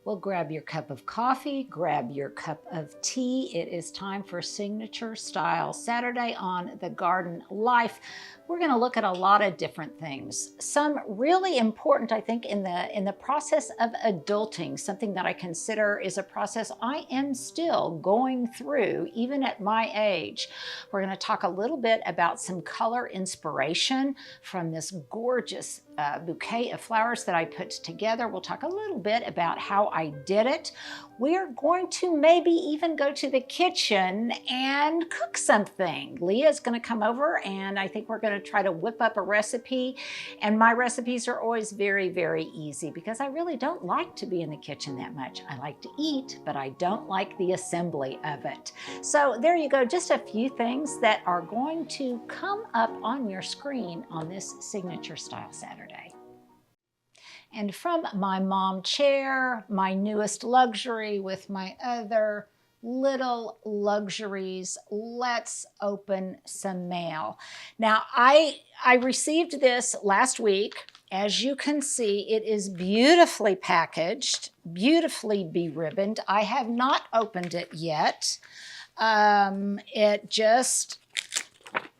Well, grab your cup of coffee, grab your cup of tea. It is time for Signature Style Saturday on The Garden Life. We're going to look at a lot of different things. Some really important, I think, in the process of adulting, something that I consider is a process I am still going through, even at my age. We're going to talk a little bit about some color inspiration from this gorgeous bouquet of flowers that I put together. We'll talk a little bit about how I did it. We're going to maybe even go to the kitchen and cook something. Leah's going to come over and I think we're going to try to whip up a recipe. And my recipes are always very, very easy because I really don't like to be in the kitchen that much. I like to eat, but I don't like the assembly of it. So there you go, just a few things that are going to come up on your screen on this Signature Style Saturday. And from my mom chair, my newest luxury with my other little luxuries, let's open some mail. Now, I received this last week. As you can see, it is beautifully packaged, beautifully beribboned. I have not opened it yet. It just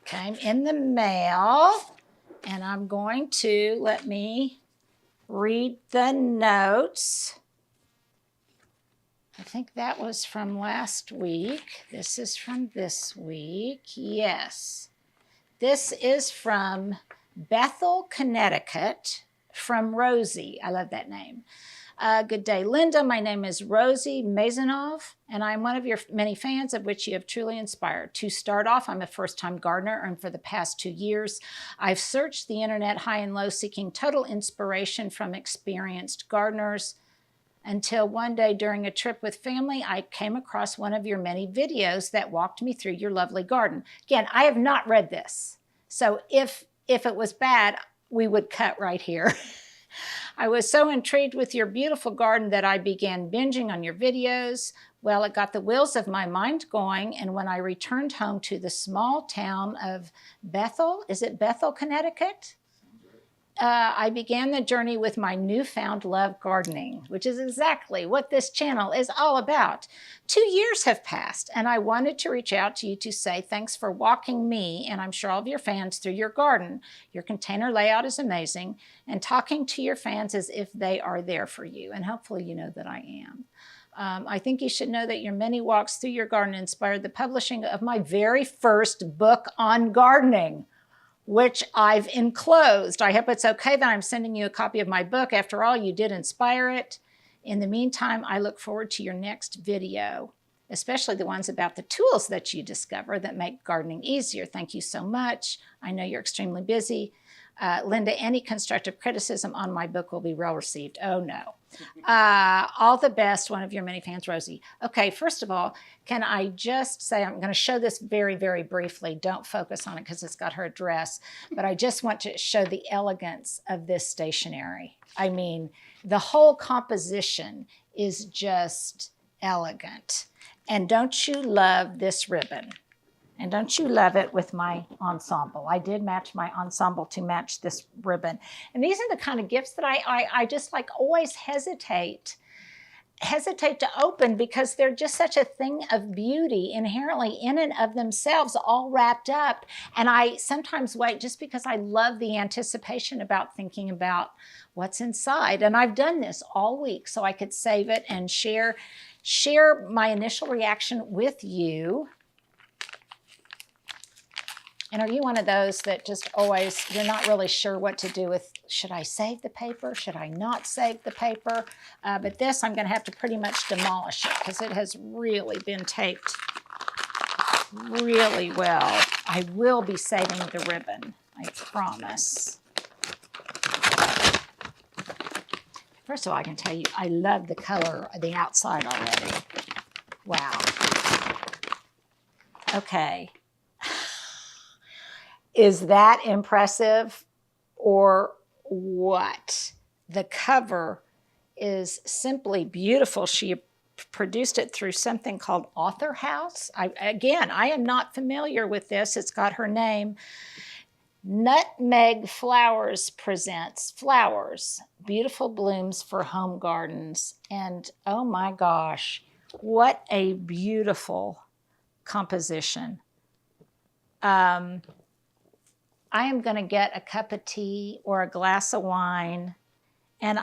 came in the mail, and I'm going to, let me read the notes. I think that was from last week. This is from this week. Yes. This is from Bethel, Connecticut, from Rosie. I love that name. Good day, Linda. My name is Rosie Mazanov, and I'm one of your many fans of which you have truly inspired. To start off, I'm a first-time gardener, and for the past 2 years, I've searched the internet high and low, seeking total inspiration from experienced gardeners, until one day during a trip with family, I came across one of your many videos that walked me through your lovely garden. Again, I have not read this, so if it was bad, we would cut right here. I was so intrigued with your beautiful garden that I began binging on your videos. Well, it got the wheels of my mind going, and when I returned home to the small town of Bethel, is it Bethel, Connecticut? I began the journey with my newfound love gardening, which is exactly what this channel is all about. 2 years have passed, and I wanted to reach out to you to say thanks for walking me, and I'm sure all of your fans, through your garden. Your container layout is amazing, and talking to your fans as if they are there for you, and hopefully you know that I am. I think you should know that your many walks through your garden inspired the publishing of my very first book on gardening, which I've enclosed. I hope it's okay that I'm sending you a copy of my book. After all, you did inspire it. In the meantime, I look forward to your next video, especially the ones about the tools that you discover that make gardening easier. Thank you so much. I know you're extremely busy. Linda, any constructive criticism on my book will be well received. Oh, no. All the best, one of your many fans, Rosie. Okay, first of all, can I just say, I'm going to show this very, very briefly. Don't focus on it because it's got her address, but I just want to show the elegance of this stationery. I mean, the whole composition is just elegant. And don't you love this ribbon? And don't you love it with my ensemble? I did match my ensemble to match this ribbon. And these are the kind of gifts that I just like always hesitate to open because they're just such a thing of beauty inherently in and of themselves, all wrapped up. And I sometimes wait just because I love the anticipation about thinking about what's inside. And I've done this all week so I could save it and share my initial reaction with you. And are you one of those that just always, you're not really sure what to do with, should I save the paper? Should I not save the paper? But this, I'm going to have to pretty much demolish it because it has really been taped really well. I will be saving the ribbon, I promise. First of all, I can tell you, I love the color of the outside already. Wow. Okay. Is that impressive or what? The cover is simply beautiful. She produced it through something called Author House. Again, I am not familiar with this. It's got her name. Nutmeg Flowers presents Flowers, Beautiful Blooms for Home Gardens. And oh my gosh, what a beautiful composition. I am going to get a cup of tea or a glass of wine, and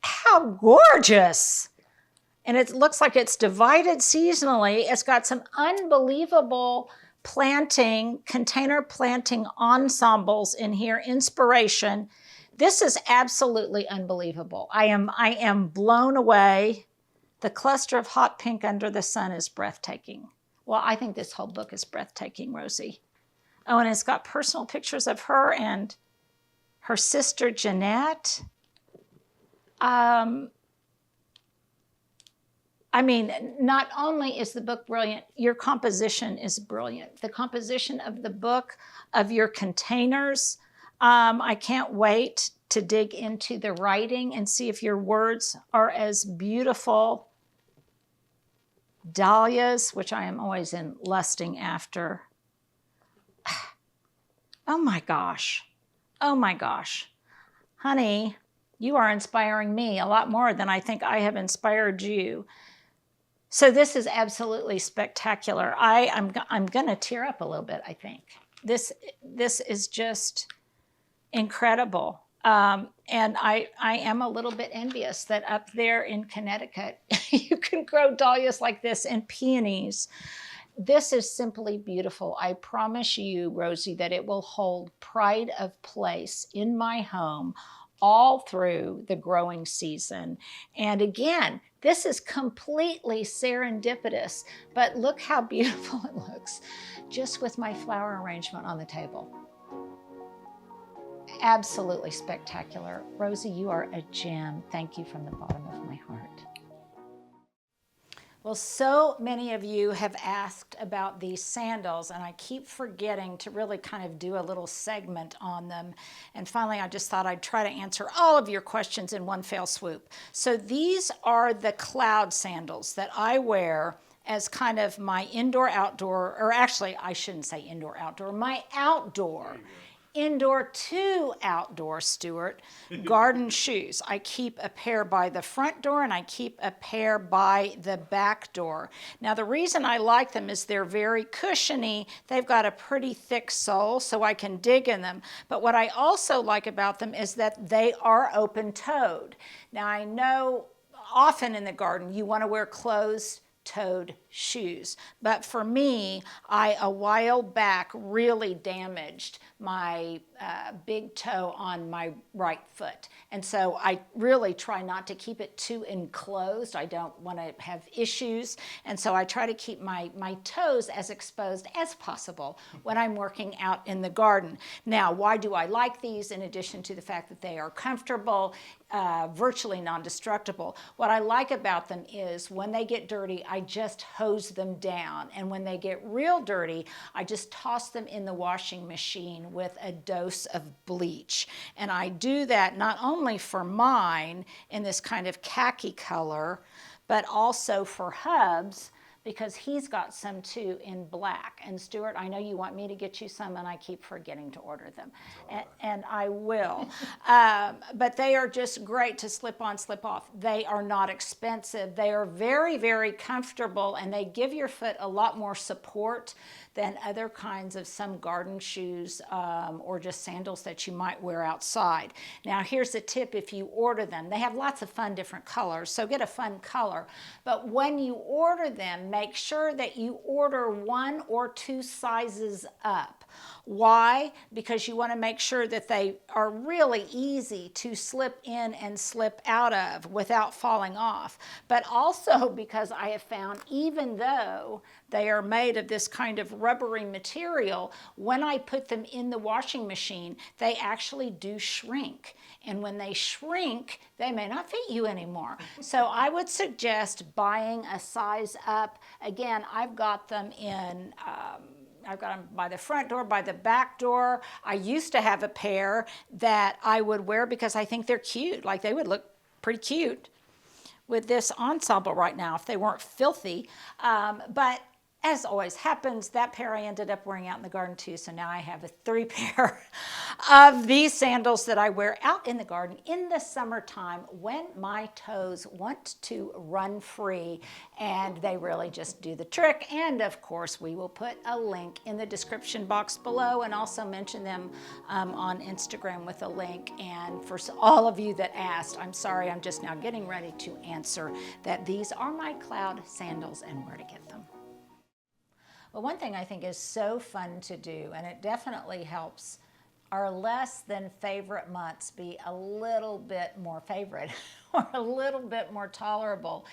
how gorgeous. And it looks like it's divided seasonally. It's got some unbelievable container planting ensembles in here, inspiration. This is absolutely unbelievable. I am blown away. The cluster of hot pink under the sun is breathtaking. Well, I think this whole book is breathtaking, Rosie. Oh, and it's got personal pictures of her and her sister, Jeanette. I mean, not only is the book brilliant, your composition is brilliant. The composition of the book, of your containers. I can't wait to dig into the writing and see if your words are as beautiful. Dahlias, which I am always lusting after. Oh my gosh. Oh my gosh. Honey, you are inspiring me a lot more than I think I have inspired you. So this is absolutely spectacular. I'm going to tear up a little bit, I think. This is just incredible. And I am a little bit envious that up there in Connecticut, you can grow dahlias like this and peonies. This is simply beautiful. I promise you, Rosie, that it will hold pride of place in my home all through the growing season. And again, this is completely serendipitous, but look how beautiful it looks just with my flower arrangement on the table. Absolutely spectacular. Rosie, you are a gem. Thank you from the bottom of my heart. Well, so many of you have asked about these sandals, and I keep forgetting to really kind of do a little segment on them. And finally, I just thought I'd try to answer all of your questions in one fell swoop. So these are the cloud sandals that I wear as kind of my indoor-outdoor, or actually, I shouldn't say indoor-outdoor, my outdoor. Indoor to outdoor, Stuart, garden shoes. I keep a pair by the front door and I keep a pair by the back door. Now the reason I like them is they're very cushiony. They've got a pretty thick sole so I can dig in them. But what I also like about them is that they are open-toed. Now I know often in the garden you want to wear closed-toed shoes. But for me, a while back really damaged my big toe on my right foot. And so I really try not to keep it too enclosed. I don't want to have issues. And so I try to keep my toes as exposed as possible when I'm working out in the garden. Now, why do I like these in addition to the fact that they are comfortable, virtually non-destructible? What I like about them is when they get dirty, I just hose them down. And when they get real dirty, I just toss them in the washing machine with a dose of bleach. And I do that not only for mine in this kind of khaki color, but also for Hubs, because he's got some too in black. And Stuart, I know you want me to get you some, and I keep forgetting to order them. And I will. But they are just great to slip on, slip off. They are not expensive. They are very, very comfortable, and they give your foot a lot more support than other kinds of some garden shoes or just sandals that you might wear outside. Now here's a tip if you order them. They have lots of fun different colors, so get a fun color. But when you order them, make sure that you order 1 or 2 sizes up. Why? Because you want to make sure that they are really easy to slip in and slip out of without falling off. But also because I have found, even though they are made of this kind of rubbery material, when I put them in the washing machine, they actually do shrink. And when they shrink, they may not fit you anymore. So I would suggest buying a size up. Again, I've got them in, I've got them by the front door, by the back door. I used to have a pair that I would wear because I think they're cute. Like, they would look pretty cute with this ensemble right now if they weren't filthy. But as always happens, that pair I ended up wearing out in the garden too, so now I have a 3 pair of these sandals that I wear out in the garden in the summertime when my toes want to run free, and they really just do the trick. And of course, we will put a link in the description box below and also mention them on Instagram with a link. And for all of you that asked, I'm sorry, I'm just now getting ready to answer that these are my cloud sandals and where to get them. Well, one thing I think is so fun to do, and it definitely helps our less than favorite months be a little bit more favorite or a little bit more tolerable,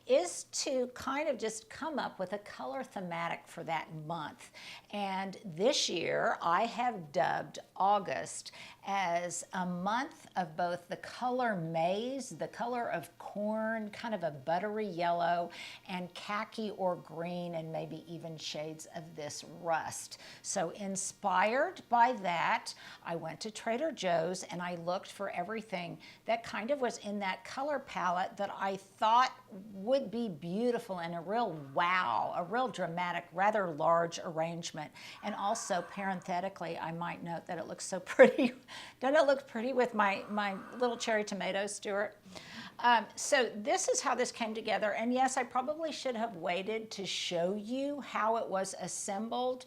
is to kind of just come up with a color thematic for that month. And this year I have dubbed August as a month of both the color maize, the color of corn, kind of a buttery yellow, and khaki or green, and maybe even shades of this rust. So inspired by that, I went to Trader Joe's and I looked for everything that kind of was in that color palette that I thought would be beautiful and a real wow, a real dramatic, rather large arrangement. And also, parenthetically, I might note that it looks so pretty. Doesn't it look pretty with my little cherry tomatoes, Stuart? So this is how this came together. And yes, I probably should have waited to show you how it was assembled,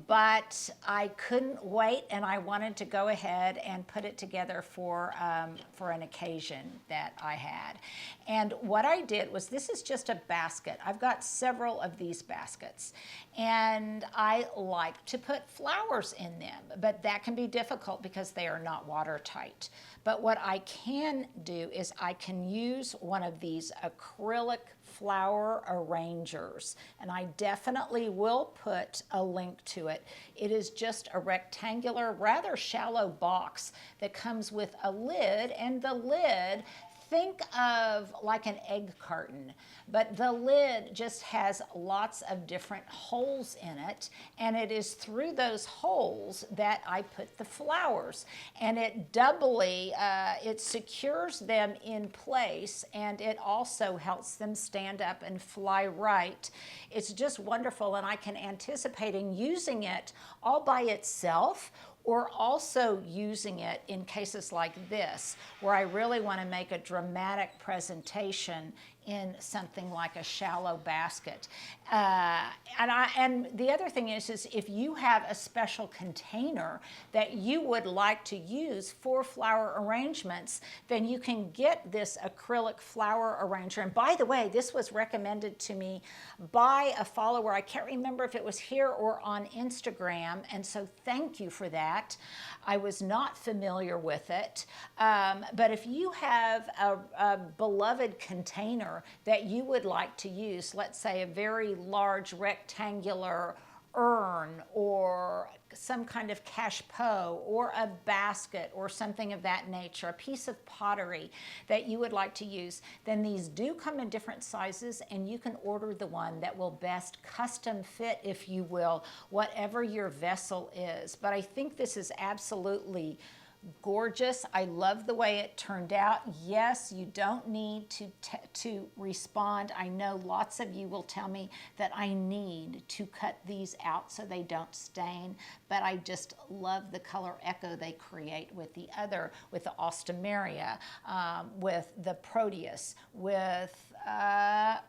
but I couldn't wait, and I wanted to go ahead and put it together for an occasion that I had. And what I did was, this is just a basket. I've got several of these baskets, and I like to put flowers in them, but that can be difficult because they are not watertight. But what I can do is I can use one of these acrylic flower arrangers, and I definitely will put a link to it. It is just a rectangular, rather shallow box that comes with a lid, and the lid, think of like an egg carton, but the lid just has lots of different holes in it, and it is through those holes that I put the flowers, and it doubly, it secures them in place, and it also helps them stand up and fly right. It's just wonderful, and I can anticipate using it all by itself, or also using it in cases like this, where I really want to make a dramatic presentation in something like a shallow basket. And the other thing is if you have a special container that you would like to use for flower arrangements, then you can get this acrylic flower arranger. And by the way, this was recommended to me by a follower. I can't remember if it was here or on Instagram, and so thank you for that. I was not familiar with it, but if you have a beloved container that you would like to use, let's say a very large rectangular urn or some kind of cache-pot or a basket or something of that nature, a piece of pottery that you would like to use, then these do come in different sizes, and you can order the one that will best custom fit, if you will, whatever your vessel is. But I think this is absolutely gorgeous. I love the way it turned out. Yes, you don't need to respond. I know lots of you will tell me that I need to cut these out so they don't stain, but I just love the color echo they create with the Ostomeria, with the Proteus, with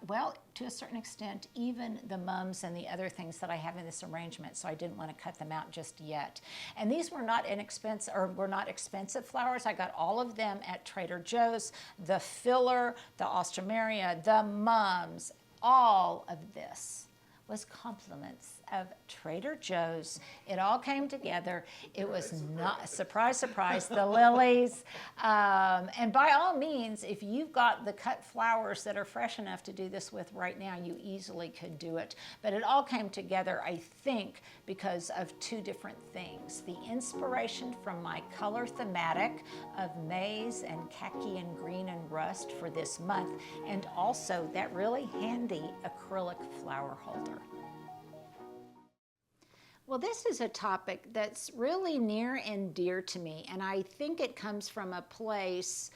well, to a certain extent, even the mums and the other things that I have in this arrangement, so I didn't want to cut them out just yet. And these were not inexpensive, or were not expensive flowers. I got all of them at Trader Joe's. The filler, the Ostomeria, the mums, all of this was compliments of Trader Joe's. It all came together. It was not, surprise, surprise, the lilies. And by all means, if you've got the cut flowers that are fresh enough to do this with right now, you easily could do it. But it all came together, I think, because of two different things. The inspiration from my color thematic of maize and khaki and green and rust for this month, and also that really handy acrylic flower holder. Well, this is a topic that's really near and dear to me, and I think it comes from a place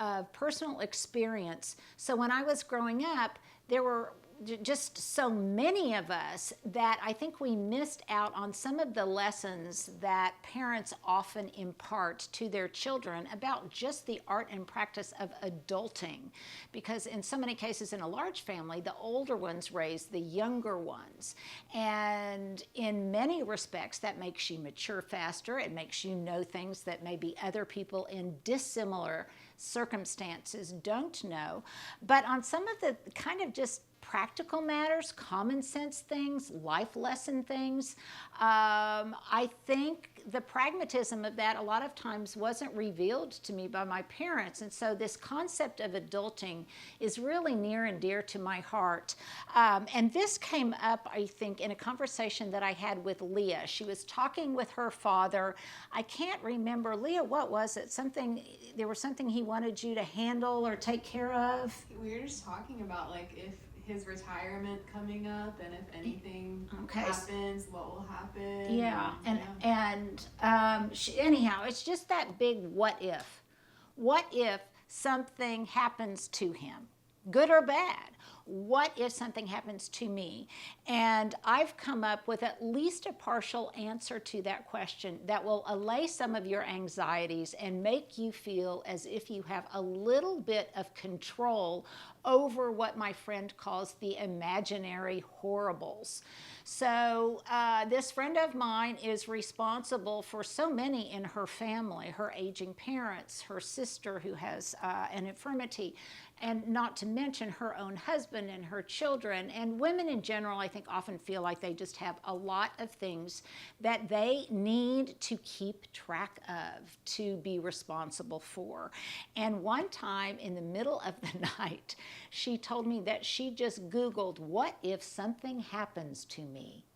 of personal experience. So when I was growing up, there were just so many of us that I think we missed out on some of the lessons that parents often impart to their children about just the art and practice of adulting. Because in so many cases in a large family, the older ones raise the younger ones. And in many respects, that makes you mature faster. It makes you know things that maybe other people in dissimilar circumstances don't know. But on some of the kind of just practical matters, common sense things, life lesson things, I think the pragmatism of that a lot of times wasn't revealed to me by my parents. And so this concept of adulting is really near and dear to my heart. And this came up, I think, in a conversation that I had with Leah. She was talking with her father. I can't remember, Leah, what was it? There was something he wanted you to handle or take care of? We were just talking about like if his retirement coming up and if anything happens, what will happen. Yeah, anyhow, it's just that big what if. What if something happens to him, good or bad? What if something happens to me? And I've come up with at least a partial answer to that question that will allay some of your anxieties and make you feel as if you have a little bit of control over what my friend calls the imaginary horribles. So this friend of mine is responsible for so many in her family, her aging parents, her sister who has an infirmity, and not to mention her own husband and her children. And women in general, I think, often feel like they just have a lot of things that they need to keep track of, to be responsible for. And one time in the middle of the night, she told me that she just Googled, what if something happens to me?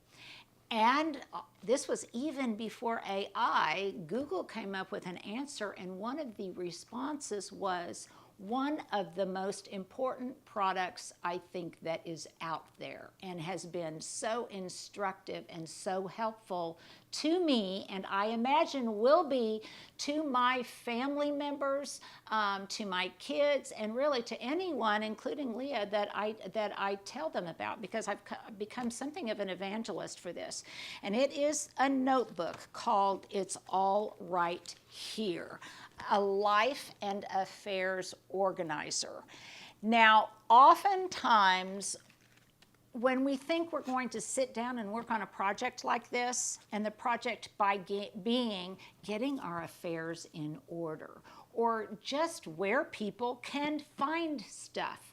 And this was even before AI. Google came up with an answer, and one of the responses was, one of the most important products I think that is out there and has been so instructive and so helpful to me, and I imagine will be to my family members, to my kids, and really to anyone, including Leah, that I tell them about, because I've become something of an evangelist for this. And it is a notebook called It's All Right Here, a life and affairs organizer. Now, oftentimes, when we think we're going to sit down and work on a project like this, and the project by being getting our affairs in order, or just where people can find stuff,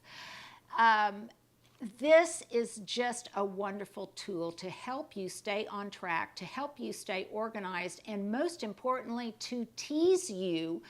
this is just a wonderful tool to help you stay on track, to help you stay organized, and most importantly, to tease you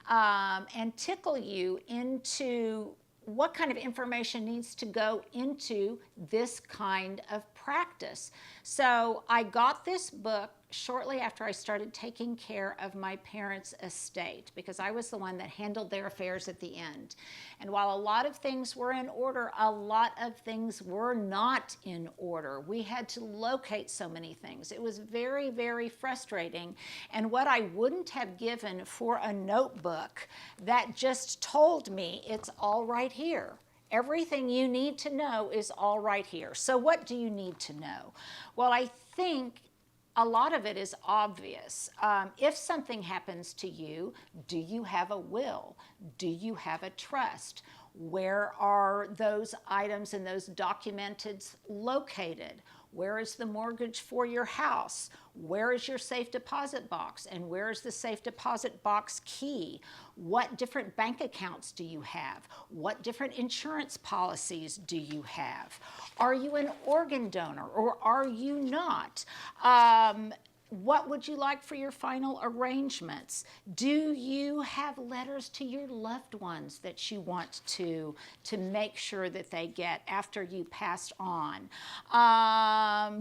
and tickle you into what kind of information needs to go into this kind of practice. So I got this book shortly after I started taking care of my parents' estate, because I was the one that handled their affairs at the end. And while a lot of things were in order, a lot of things were not in order. We had to locate so many things. It was very, very frustrating. And what I wouldn't have given for a notebook that just told me it's all right here. Everything you need to know is all right here. So what do you need to know? Well, I think a lot of it is obvious. If something happens to you, do you have a will? Do you have a trust? Where are those items and those documents located? Where is the mortgage for your house? Where is your safe deposit box? And where is the safe deposit box key? What different bank accounts do you have? What different insurance policies do you have? Are you an organ donor or are you not? What would you like for your final arrangements? Do you have letters to your loved ones that you want to make sure that they get after you passed on?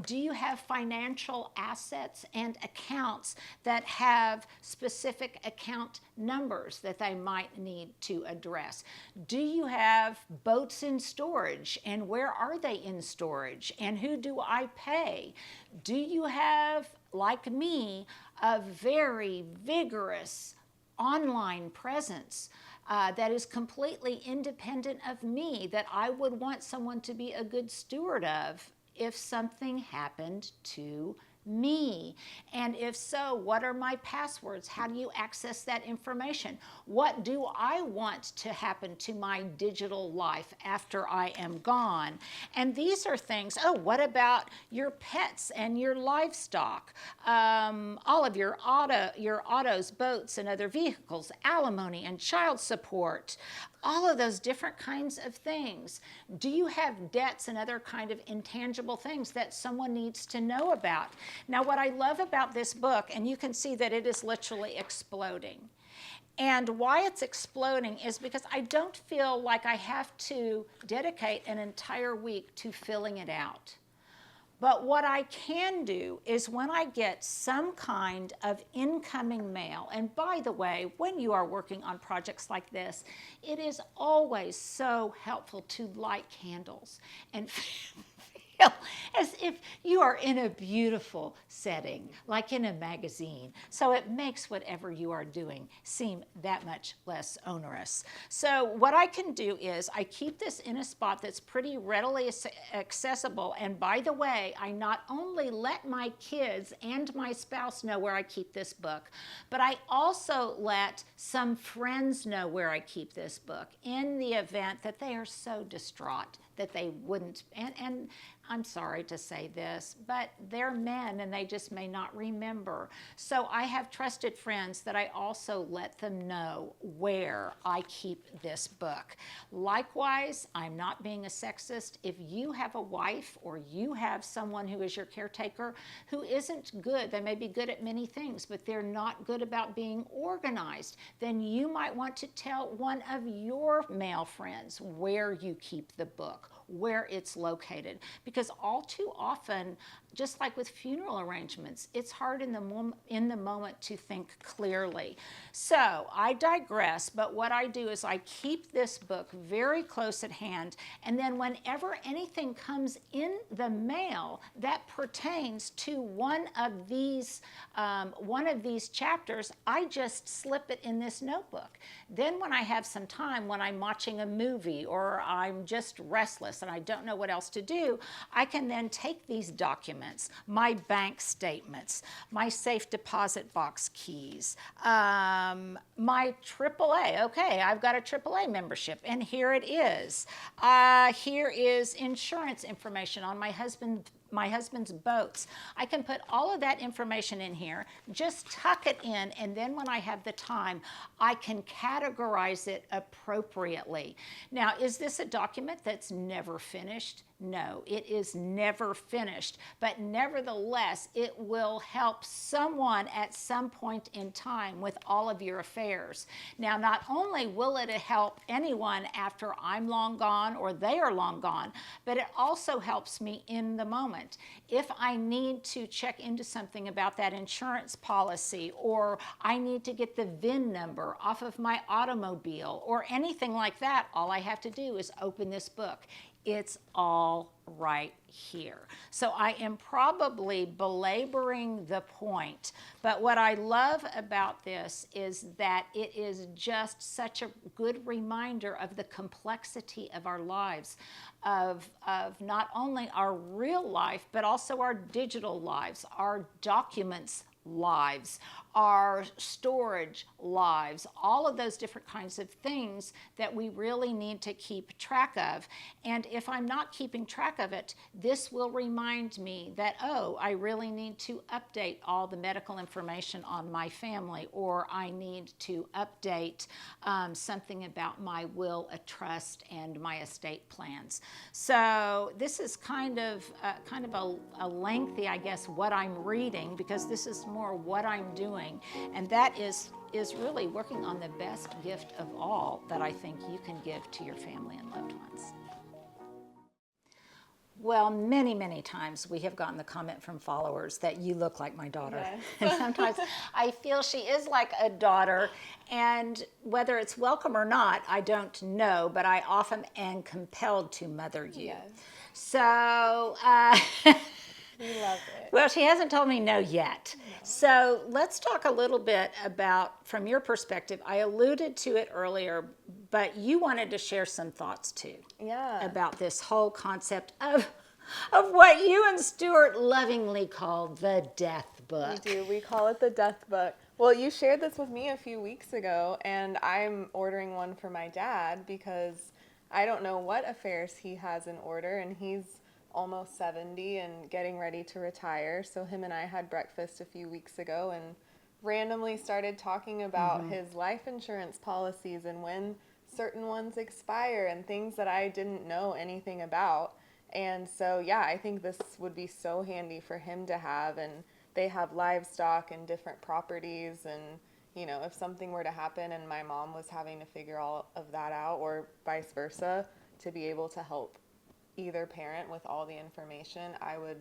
Do you have financial assets and accounts that have specific account numbers that they might need to address? Do you have boats in storage, and where are they in storage, and who do I pay? Do you have, like me, a very vigorous online presence? that is completely independent of me, that I would want someone to be a good steward of if something happened to me? And if so, what are my passwords? How do you access that information? What do I want to happen to my digital life after I am gone? And these are things, what about your pets and your livestock? All of your autos, boats, and other vehicles, alimony and child support, all of those different kinds of things. Do you have debts and other kind of intangible things that someone needs to know about? Now, what I love about this book, and you can see that it is literally exploding. And why it's exploding is because I don't feel like I have to dedicate an entire week to filling it out. But what I can do is when I get some kind of incoming mail, and by the way, when you are working on projects like this, it is always so helpful to light candles and feel as if you are in a beautiful setting, like in a magazine. So it makes whatever you are doing seem that much less onerous. So what I can do is I keep this in a spot that's pretty readily accessible. And by the way, I not only let my kids and my spouse know where I keep this book, but I also let some friends know where I keep this book in the event that they are so distraught that they wouldn't, and I'm sorry to say this, but they're men and they just may not remember. So I have trusted friends that I also let them know where I keep this book. Likewise, I'm not being a sexist. If you have a wife or you have someone who is your caretaker who isn't good, they may be good at many things, but they're not good about being organized, then you might want to tell one of your male friends where you keep the book, where it's located. Because all too often, just like with funeral arrangements, it's hard in the moment to think clearly. So I digress, but what I do is I keep this book very close at hand, and then whenever anything comes in the mail that pertains to one of these chapters, I just slip it in this notebook. Then when I have some time, when I'm watching a movie or I'm just restless and I don't know what else to do, I can then take these documents, my bank statements, my safe deposit box keys, my AAA. Okay, I've got a AAA membership, and here it is. Here is insurance information on my husband's boats. I can put all of that information in here, just tuck it in, and then when I have the time, I can categorize it appropriately. Now, is this a document that's never finished? No, it is never finished, but nevertheless, it will help someone at some point in time with all of your affairs. Now, not only will it help anyone after I'm long gone or they are long gone, but it also helps me in the moment. If I need to check into something about that insurance policy, or I need to get the VIN number off of my automobile or anything like that, all I have to do is open this book. It's all right here. So I am probably belaboring the point, but what I love about this is that it is just such a good reminder of the complexity of our lives, of not only our real life, but also our digital lives, our documents lives, our storage lives, all of those different kinds of things that we really need to keep track of. And if I'm not keeping track of it, this will remind me that, oh, I really need to update all the medical information on my family, or I need to update something about my will, a trust, and my estate plans. So this is kind of a lengthy, I guess, what I'm reading, because this is more what I'm doing, and that is really working on the best gift of all that I think you can give to your family and loved ones. Well, many, many times we have gotten the comment from followers that you look like my daughter. Yes. And sometimes I feel she is like a daughter, and whether it's welcome or not, I don't know, but I often am compelled to mother you. Yes. So We love it. Well, she hasn't told me no yet. No. So let's talk a little bit about, from your perspective, I alluded to it earlier, but you wanted to share some thoughts too. Yeah. About this whole concept of what you and Stuart lovingly call the death book. We do. We call it the death book. Well, you shared this with me a few weeks ago, and I'm ordering one for my dad because I don't know what affairs he has in order, and he's almost 70 and getting ready to retire. So him and I had breakfast a few weeks ago and randomly started talking about his life insurance policies and when certain ones expire and things that I didn't know anything about. And so, yeah, I think this would be so handy for him to have. And they have livestock and different properties, and you know, if something were to happen and my mom was having to figure all of that out, or vice versa, to be able to help either parent with all the information, I would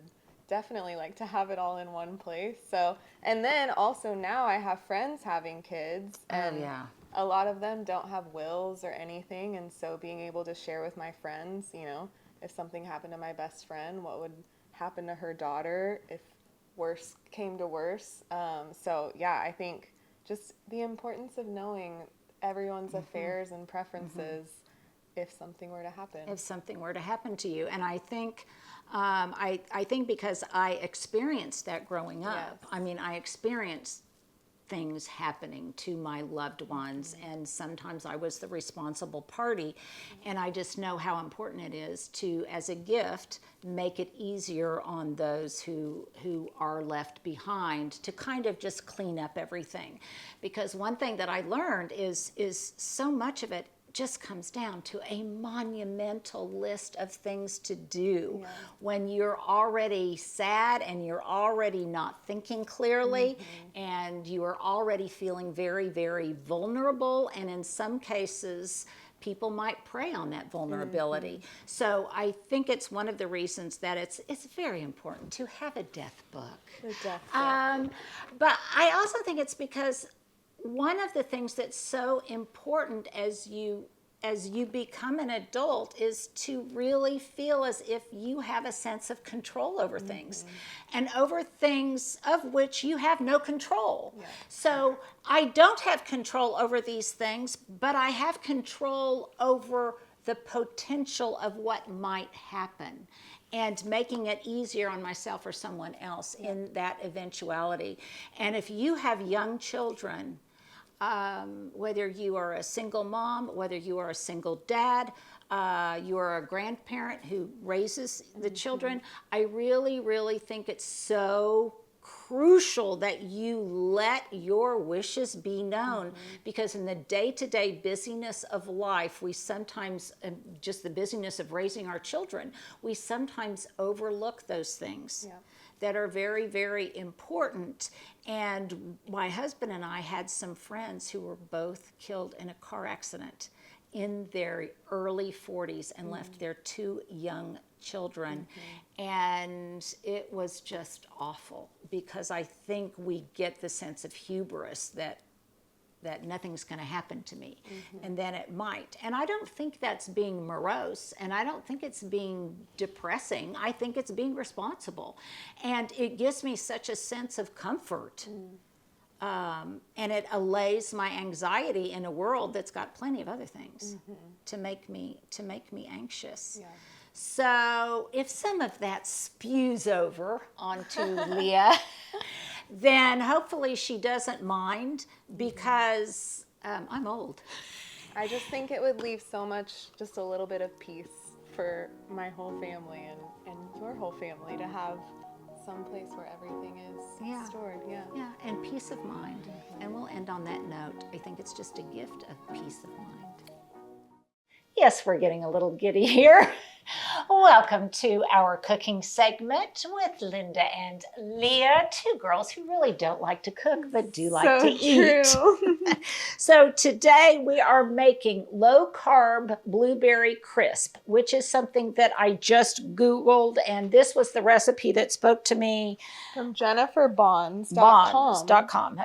definitely like to have it all in one place. So, and then also now I have friends having kids, and a lot of them don't have wills or anything, and so being able to share with my friends, you know, if something happened to my best friend, what would happen to her daughter if worse came to worse. So yeah, I think just the importance of knowing everyone's affairs and preferences if something were to happen. If something were to happen to you. And I think I think because I experienced that growing up. Yes. I mean, I experienced things happening to my loved ones, and sometimes I was the responsible party, and I just know how important it is to, as a gift, make it easier on those who are left behind to kind of just clean up everything. Because one thing that I learned is so much of it just comes down to a monumental list of things to do when you're already sad and you're already not thinking clearly and you are already feeling very, very vulnerable, and in some cases people might prey on that vulnerability. So I think it's one of the reasons that it's very important to have a death book. The death book. But I also think it's because one of the things that's so important as you become an adult is to really feel as if you have a sense of control over things, and over things of which you have no control. Yeah. So I don't have control over these things, but I have control over the potential of what might happen, and making it easier on myself or someone else in that eventuality. And if you have young children, whether you are a single mom, whether you are a single dad, you are a grandparent who raises the children, I really, really think it's so crucial that you let your wishes be known, because in the day-to-day busyness of life, we sometimes, just the busyness of raising our children, we sometimes overlook those things. That are very, very important. And my husband and I had some friends who were both killed in a car accident in their early 40s and left their 2 young children. And it was just awful, because I think we get the sense of hubris that nothing's going to happen to me, and then it might. And I don't think that's being morose, and I don't think it's being depressing. I think it's being responsible, and it gives me such a sense of comfort, and it allays my anxiety in a world that's got plenty of other things to make me anxious. So if some of that spews over onto Leah, then hopefully she doesn't mind, because I'm old. I just think it would leave so much, just a little bit of peace for my whole family and your whole family to have some place where everything is stored. Yeah, and peace of mind. And we'll end on that note. I think it's just a gift of peace of mind. Yes, we're getting a little giddy here. Welcome to our cooking segment with Linda and Leah, 2 girls who really don't like to cook but do like to eat. So today we are making low-carb blueberry crisp, which is something that I just Googled, and this was the recipe that spoke to me. From JenniferBonds.com.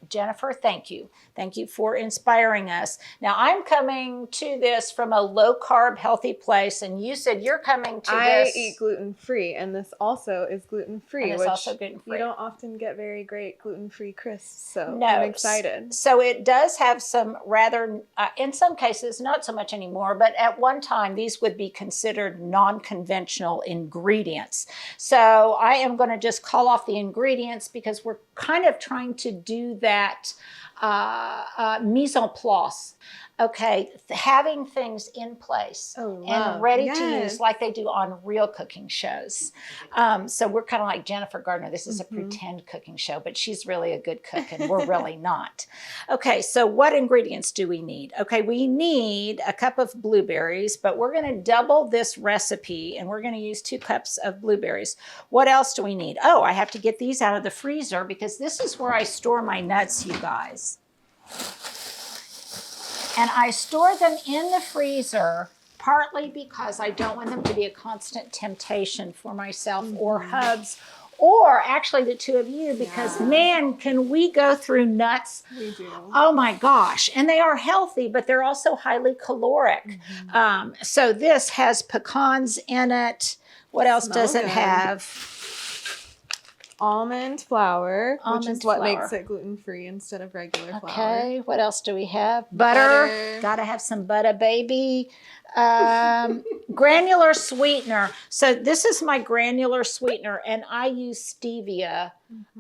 Jennifer, thank you. Thank you for inspiring us. Now, I'm coming to this from a low-carb, healthy place, and you said you're coming to this. I eat gluten-free, and this also is gluten-free, And it's also gluten-free. You don't often get very great gluten-free crisps, so No. I'm excited. So it does have some rather, in some cases, not so much anymore, but at one time, these would be considered non-conventional ingredients. So I am going to just call off the ingredients because we're kind of trying to do that mise en place. Okay, having things in place and ready to use like they do on real cooking shows. So we're kind of like Jennifer Gardner. This is a pretend cooking show, but she's really a good cook and we're really not. Okay, so what ingredients do we need? Okay, we need a cup of blueberries, but we're going to double this recipe and we're going to use 2 cups of blueberries. What else do we need? Oh, I have to get these out of the freezer because this is where I store my nuts, you guys. And I store them in the freezer partly because I don't want them to be a constant temptation for myself or Hubs, or actually the 2 of you, because man, can we go through nuts. We do. Oh my gosh. And they are healthy, but they're also highly caloric. So this has pecans in it. What else does it have? Almond flour, which is what flour. makes it gluten-free instead of regular flour. Okay, what else do we have? Butter. Gotta have some butter, baby. Granular sweetener. So this is my granular sweetener, and I use stevia.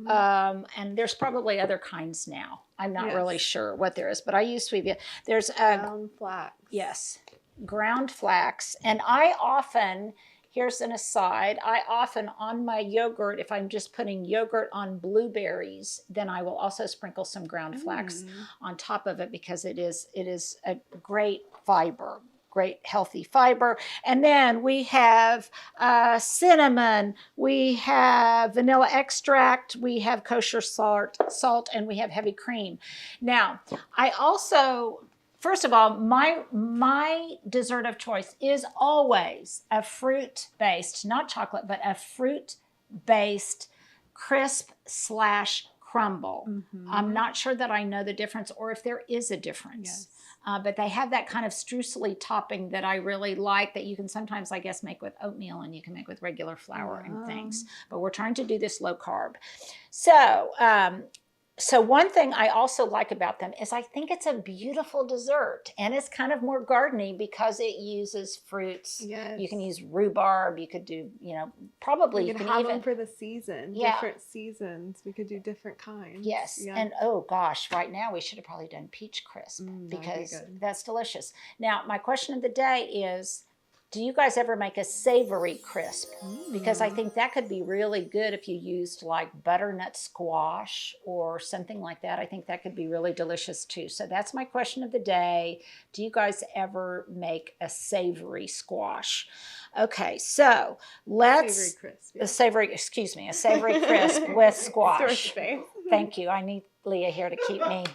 And there's probably other kinds now. I'm not really sure what there is, but I use stevia. There's ground flax. Yes, ground flax. And I often... Here's an aside. I often on my yogurt, if I'm just putting yogurt on blueberries, then I will also sprinkle some ground flax on top of it because it is a great fiber, great healthy fiber. And then we have cinnamon, we have vanilla extract, we have kosher salt, and we have heavy cream. Now, I also... First of all, my dessert of choice is always a fruit-based, not chocolate, but a fruit-based crisp / crumble. I'm not sure that I know the difference or if there is a difference. But they have that kind of streusel topping that I really like that you can sometimes, I guess, make with oatmeal and you can make with regular flour and things. But we're trying to do this low carb. So one thing I also like about them is I think it's a beautiful dessert and it's kind of more gardening because it uses fruits. Yes. You can use rhubarb. You could do, probably you can have them for the season. Different seasons. We could do different kinds. Yes. Yeah. And oh gosh, right now we should have probably done peach crisp because that's delicious. Now, my question of the day is, do you guys ever make a savory crisp? Because I think that could be really good if you used like butternut squash or something like that. I think that could be really delicious too. So that's my question of the day. Do you guys ever make a savory squash? Okay, so let's... A savory crisp with squash. Thank you. I need Leah here to keep me...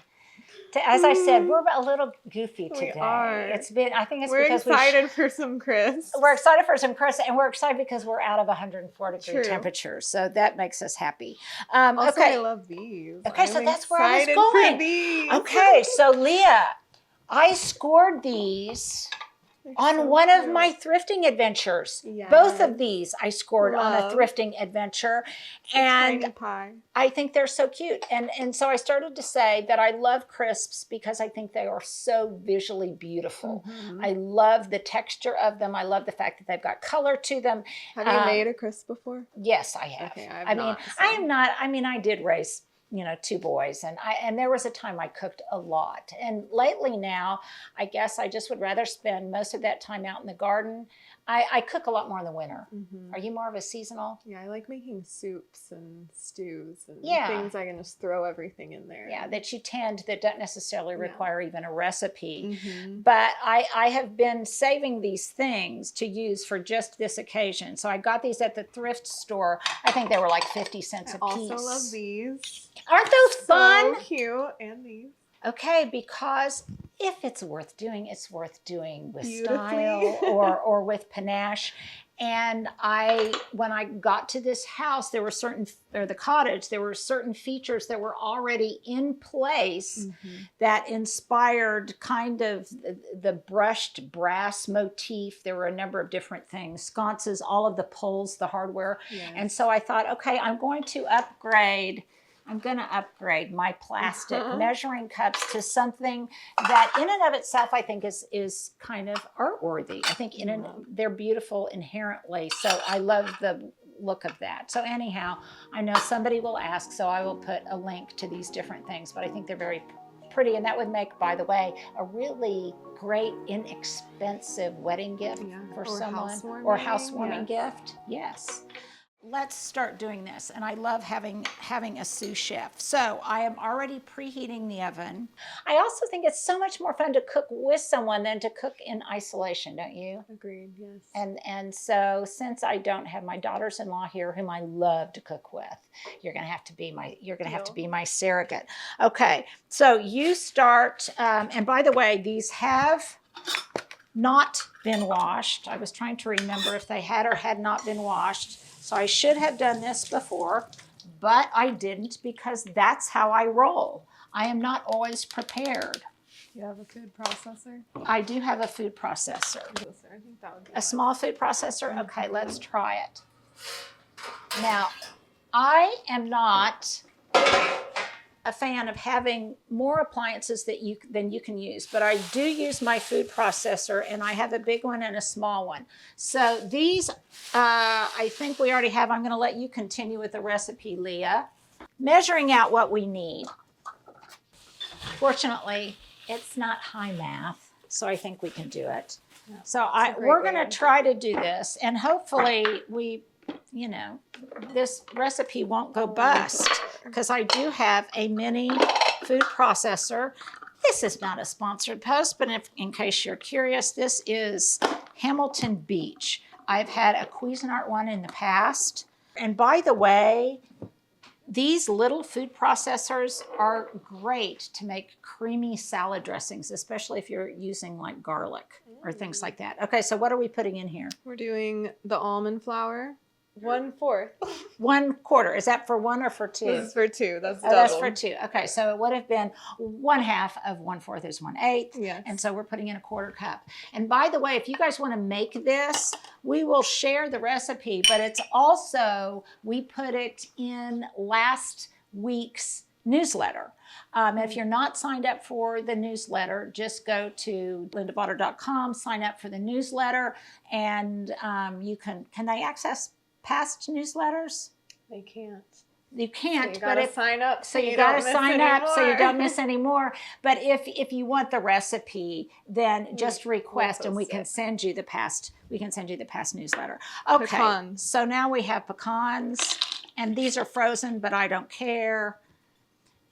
As I said, we're a little goofy today. We are. I think it's we're because excited for some crisps. We're excited for some crisps, and we're excited because we're out of 104-degree temperatures. So that makes us happy. Also, I love these. Okay, so that's where I was going. For these. Okay, so Leah, I scored these on one of my thrifting adventures. Yes. Both of these I scored on a thrifting adventure. And tiny pie. I think they're so cute. And so I started to say that I love crisps because I think they are so visually beautiful. I love the texture of them. I love the fact that they've got color to them. Have you made a crisp before? Yes, I have. Okay, I did raise 2 boys, and there was a time I cooked a lot. And lately now, I guess I just would rather spend most of that time out in the garden. I cook a lot more in the winter. Are you more of a seasonal? Yeah, I like making soups and stews and things I can just throw everything in there. Yeah, that don't necessarily require even a recipe. But I have been saving these things to use for just this occasion. So I got these at the thrift store. I think they were like 50 cents a piece. I also love these. Aren't those fun? So cute. And these. Okay, because if it's worth doing with style or with panache. And when I got to this house, there were the cottage, there were certain features that were already in place that inspired kind of the brushed brass motif. There were a number of different things, sconces, all of the poles, the hardware. Yes. And so I thought, okay, I'm going to upgrade my plastic measuring cups to something that in and of itself I think is kind of art worthy. I think they're beautiful inherently. So I love the look of that. So anyhow, I know somebody will ask, so I will put a link to these different things, but I think they're very pretty, and that would make, by the way, a really great inexpensive wedding gift for someone, or housewarming gift. Yes. Let's start doing this. And I love having a sous chef. So I am already preheating the oven. I also think it's so much more fun to cook with someone than to cook in isolation, don't you? Agreed, yes. And so since I don't have my daughters-in-law here, whom I love to cook with, you're gonna have to be my surrogate. Okay, so you start, and by the way, these have not been washed. I was trying to remember if they had or had not been washed. So I should have done this before, but I didn't because that's how I roll. I am not always prepared. You have a food processor? I do have a food processor. I think that would be A small food processor? Okay, let's try it. Now, I am not a fan of having more appliances than you can use, but I do use my food processor, and I have a big one and a small one. So these, I think we already have. I'm going to let you continue with the recipe, Leah. Measuring out what we need. Fortunately, it's not high math, so I think we can do it. So we're going to try to do this, and hopefully this recipe won't go bust, because I do have a mini food processor. This is not a sponsored post, but in case you're curious, this is Hamilton Beach. I've had a Cuisinart one in the past. And by the way, these little food processors are great to make creamy salad dressings, especially if you're using like garlic or things like that. Okay, so what are we putting in here? We're doing the almond flour. 1/4. 1/4. Is that for one or for two? This is for two. That's double. That's for two. Okay, so it would have been 1/2 of 1/4 is 1/8. Yes. And so we're putting in a 1/4 cup. And by the way, if you guys want to make this, we will share the recipe, but it's also, we put it in last week's newsletter. If you're not signed up for the newsletter, just go to lindavotter.com, sign up for the newsletter, and can they access past newsletters? They can't. You can't, so you gotta sign up. So you got to sign up so you don't miss any more. But if you want the recipe, then just request, and we can send you the past. We can send you the past newsletter. Okay. Pecans. So now we have pecans, and these are frozen, but I don't care.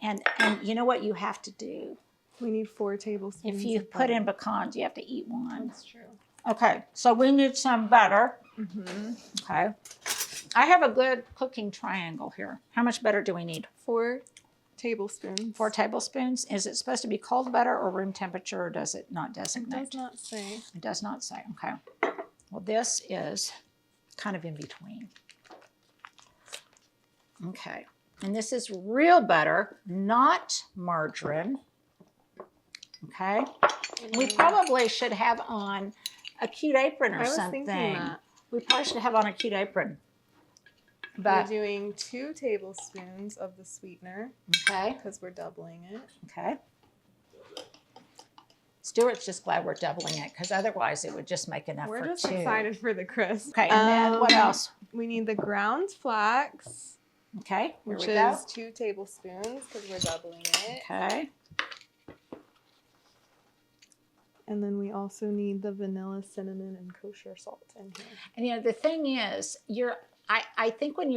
And you know what you have to do? We need 4 tablespoons. If you put in pecans, you have to eat one. That's true. Okay, so we need some butter. Okay. I have a good cooking triangle here. How much butter do we need? 4 tablespoons. 4 tablespoons. Is it supposed to be cold butter or room temperature, or does it not designate? It does not say. It does not say. Okay. Well, this is kind of in between. Okay. And this is real butter, not margarine. Okay. We probably should have on a cute apron or something. Thinking that. We probably should have on a cute apron. But we're doing 2 tablespoons of the sweetener. Okay. Because we're doubling it. Okay. Stuart's just glad we're doubling it, because otherwise it would just make enough for 2. We're just excited for the crisp. Okay, and then what else? We need the ground flax. Okay, here which we go. is 2 tablespoons because we're doubling it. Okay. And then we also need the vanilla, cinnamon, and kosher salt in here. And the thing is, I think when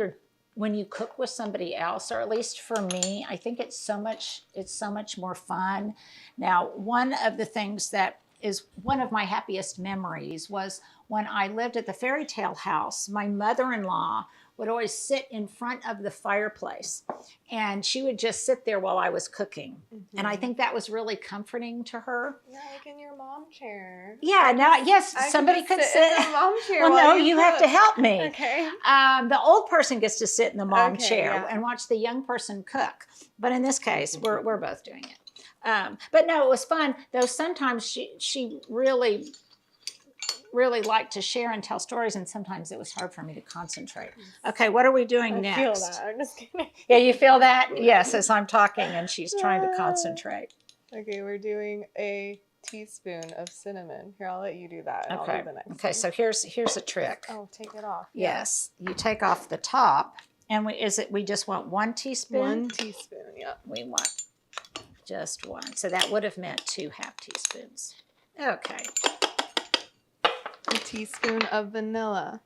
you cook with somebody else, or at least for me, I think it's so much more fun. Now, one of the things that is one of my happiest memories was when I lived at the fairy tale house, my mother-in-law would always sit in front of the fireplace, and she would just sit there while I was cooking. Mm-hmm. And I think that was really comforting to her. Yeah, like in your mom chair. Yeah, now, yes, somebody could sit in the mom chair. Well, no, you have to help me. Okay. The old person gets to sit in the mom chair yeah. and watch the young person cook. But in this case, we're both doing it. But no, it was fun. Though sometimes she really liked to share and tell stories, and sometimes it was hard for me to concentrate. Okay, what are we doing next? I feel that. I'm just kidding. Yeah, you feel that? Yes, as I'm talking and she's trying to concentrate. Okay, we're doing a teaspoon of cinnamon. Here, I'll let you do that. And Okay. I'll do the next Okay, one. so here's a trick. Oh, take it off. Yes, you take off the top, and we just want 1 teaspoon? 1 teaspoon, yeah. We want just 1. So that would have meant 2 half teaspoons. Okay. A teaspoon of vanilla.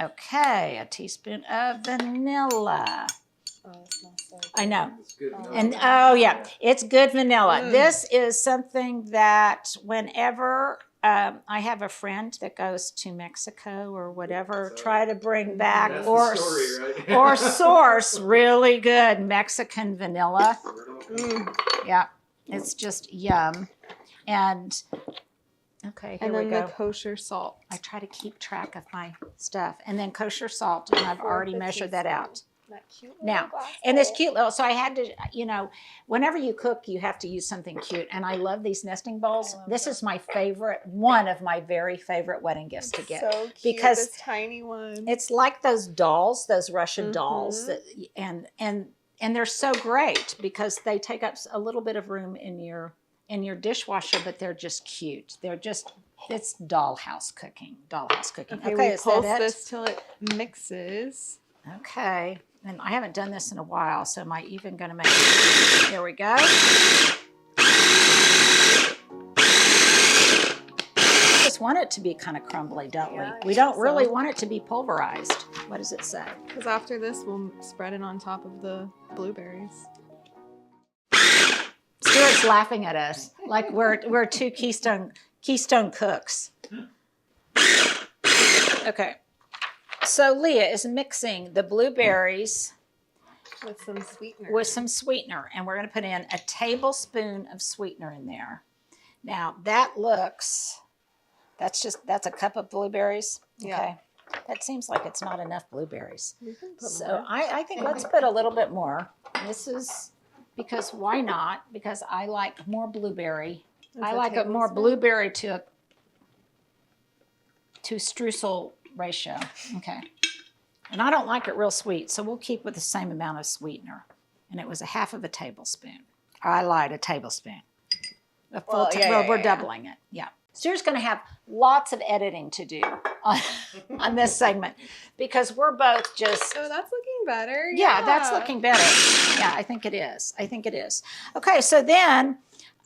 Okay, a teaspoon of vanilla. Oh, it smells so good. I know. It's good. And yeah, it's good vanilla. This is something that whenever I have a friend that goes to Mexico or whatever, try to bring back That's or the story, right? or source really good Mexican vanilla. Yeah, it's just yum. And okay, here and then we go. the kosher salt. I try to keep track of my stuff. And then kosher salt, and I've already measured that out. That cute little Now, glass and this bowl. cute little, so I had to, whenever you cook, you have to use something cute. And I love these nesting bowls. This is my favorite, one of my very favorite wedding gifts to get. So cute, because this tiny one. it's like those dolls, those Russian dolls, that, and they're so great because they take up a little bit of room in your dishwasher, but they're just cute. It's dollhouse cooking. Okay, Okay, we is pulse that it? this till it mixes. Okay, and I haven't done this in a while, so am I even going to make Here we go. We just want it to be kind of crumbly, don't we? Yeah, I We don't think really so. want it to be pulverized. What does it say? Because after this, we'll spread it on top of the blueberries. Stuart's laughing at us like we're two Keystone cooks. Okay. So Leah is mixing the blueberries With some sweetener. with some sweetener, and we're going to put in a tablespoon of sweetener in there. Now that's a cup of blueberries. Okay. Yeah. That seems like it's not enough blueberries. You can put So more. I think let's put a little bit more. This is because why not? Because I like more blueberry. I a like a more tablespoon? blueberry to Streusel ratio. Okay. And I don't like it real sweet, so we'll keep with the same amount of sweetener. And it was a half of a tablespoon. I lied, a tablespoon. A full Well, yeah, we're yeah. doubling it. Yeah. Stuart's going to have lots of editing to do on this segment because we're both just Oh, that's looking better. yeah, that's looking better. Yeah, I think it is. Okay, so then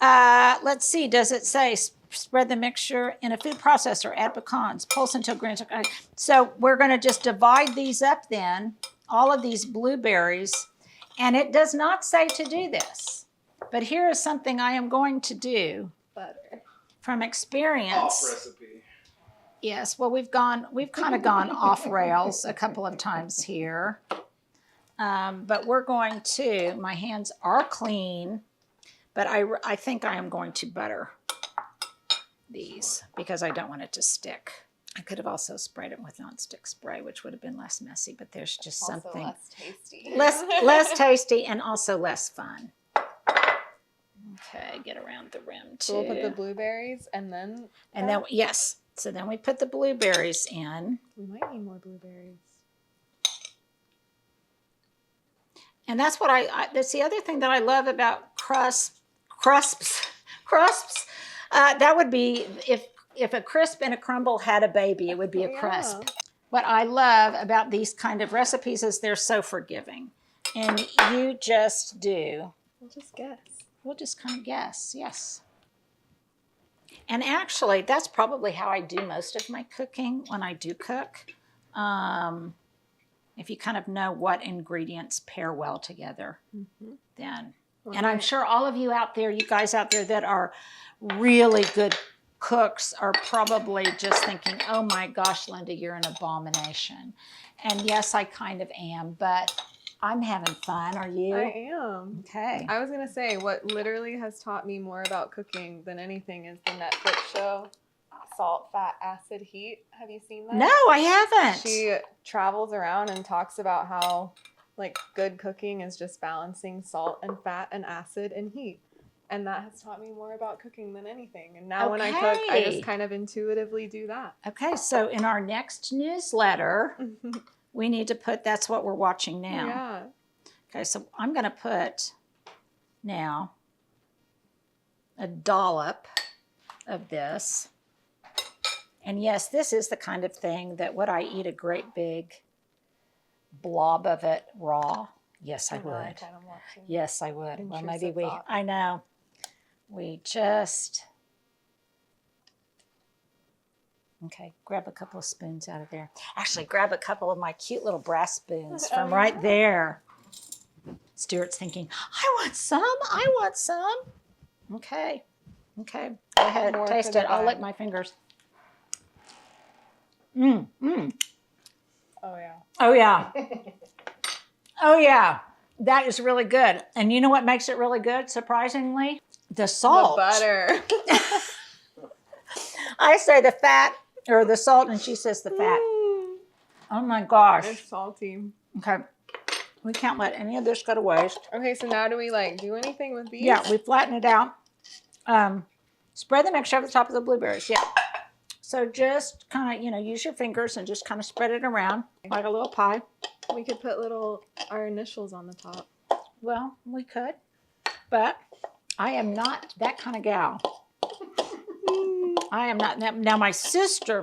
let's see. Does it say spread the mixture in a food processor? Add pecans. Pulse until grains. Okay. So we're going to just divide these up then, all of these blueberries. And it does not say to do this. But here is something I am going to do Butter. from experience. Off recipe. Yes, well, we've kind of gone off rails a couple of times here. But we're going to, my hands are clean, but I think I am going to butter these because I don't want it to stick. I could have also sprayed it with nonstick spray, which would have been less messy, but there's just Also something less tasty. less tasty and also less fun. Okay, get around the rim too. So we'll put the blueberries and then. yes. So then we put the blueberries in. We might need more blueberries. And that's what that's the other thing that I love about crusps. That would be if a crisp and a crumble had a baby, it would be a crusp. Yeah. What I love about these kind of recipes is they're so forgiving. And you just do. We'll just guess. We'll just kind of guess, yes. And actually, that's probably how I do most of my cooking when I do cook. If you kind of know what ingredients pair well together, then. And I'm sure all of you out there, you guys out there that are really good cooks are probably just thinking, oh my gosh, Linda, you're an abomination. And yes, I kind of am, but I'm having fun. Are you? I am. Okay. I was going to say, what literally has taught me more about cooking than anything is the Netflix show, Salt, Fat, Acid, Heat. Have you seen that? No, I haven't. She travels around and talks about how, like, good cooking is just balancing salt and fat and acid and heat. And that has taught me more about cooking than anything. And now when I cook, I just kind of intuitively do that. Okay, so in our next newsletter, we need to put, that's what we're watching now. Yeah. Okay, so I'm going to put now a dollop of this. And yes, this is the kind of thing that would I eat a great big blob of it raw? Yes, I would. Yes, I would. Well, maybe we, I know. We just, okay, grab a couple of spoons out of there. Actually, grab a couple of my cute little brass spoons from right there. Stuart's thinking, I want some. I want some. Okay. Okay. Go ahead. Taste it. I'll lick my fingers. Oh, yeah. Oh, yeah. Oh, yeah. That is really good. And you know what makes it really good, surprisingly? The salt. The butter. I say the fat or the salt, and she says the fat. Oh, my gosh. It's salty. Okay. We can't let any of this go to waste. Okay, so now do we, like, do anything with these? Yeah, we flatten it out. Spread the mixture over the top of the blueberries. Yeah. So just kind of, you know, use your fingers and just kind of spread it around like a little pie. We could put our initials on the top. Well, we could, but I am not that kind of gal. I am not. Now my sister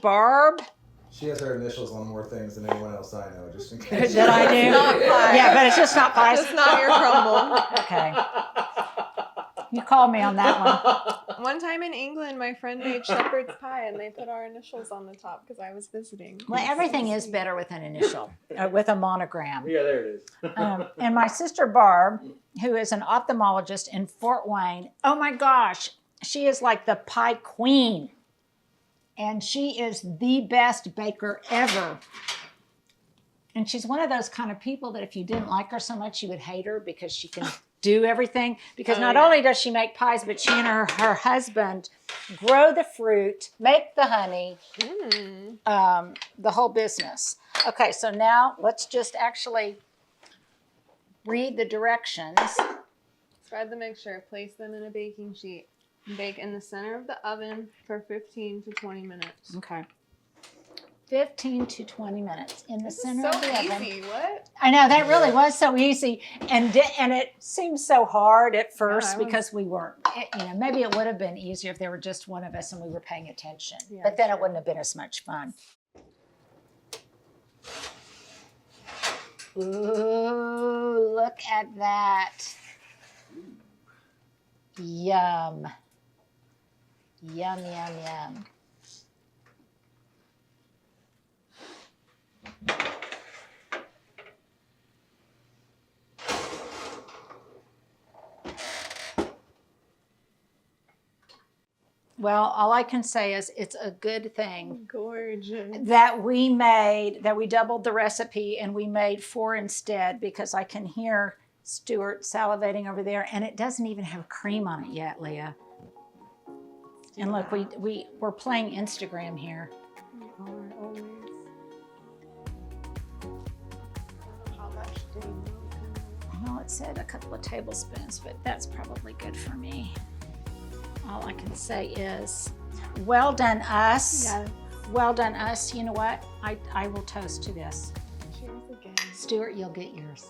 Barb. She has her initials on more things than anyone else I know, just in case. That I do? Not pie. Yeah, but it's just not pie. It's not your crumble. Okay. You called me on that one. One time in England, my friend made shepherd's pie, and they put our initials on the top because I was visiting. Well, everything is better with an initial, with a monogram. Yeah, there it is. And my sister Barb, who is an ophthalmologist in Fort Wayne, oh my gosh, she is like the pie queen. And she is the best baker ever. And she's one of those kind of people that if you didn't like her so much, you would hate her because she can do everything. Because not only does she make pies, but she and her husband grow the fruit, make the honey, the whole business. Okay, so now let's just actually read the directions. Spread the mixture. Place them in a baking sheet. Bake in the center of the oven for 15 to 20 minutes. Okay. 15 to 20 minutes in the center of the oven. So easy. What? I know, that really was so easy. And it seemed so hard at first because we weren't, you know, maybe it would have been easier if there were just one of us and we were paying attention. Yeah, but then it wouldn't have been as much fun. Ooh, look at that. Yum. Yum, yum, yum. Well, all I can say is it's a good thing. Gorgeous. That we doubled the recipe and we made 4 instead, because I can hear Stuart salivating over there, and it doesn't even have cream on it yet, Leah. And look, we're playing Instagram here. We are always. How much do you know? Well, it said a couple of tablespoons, but that's probably good for me. All I can say is, well done us. Yes. Well done us. You know what? I will toast to this. Cheers again. Stuart, you'll get yours.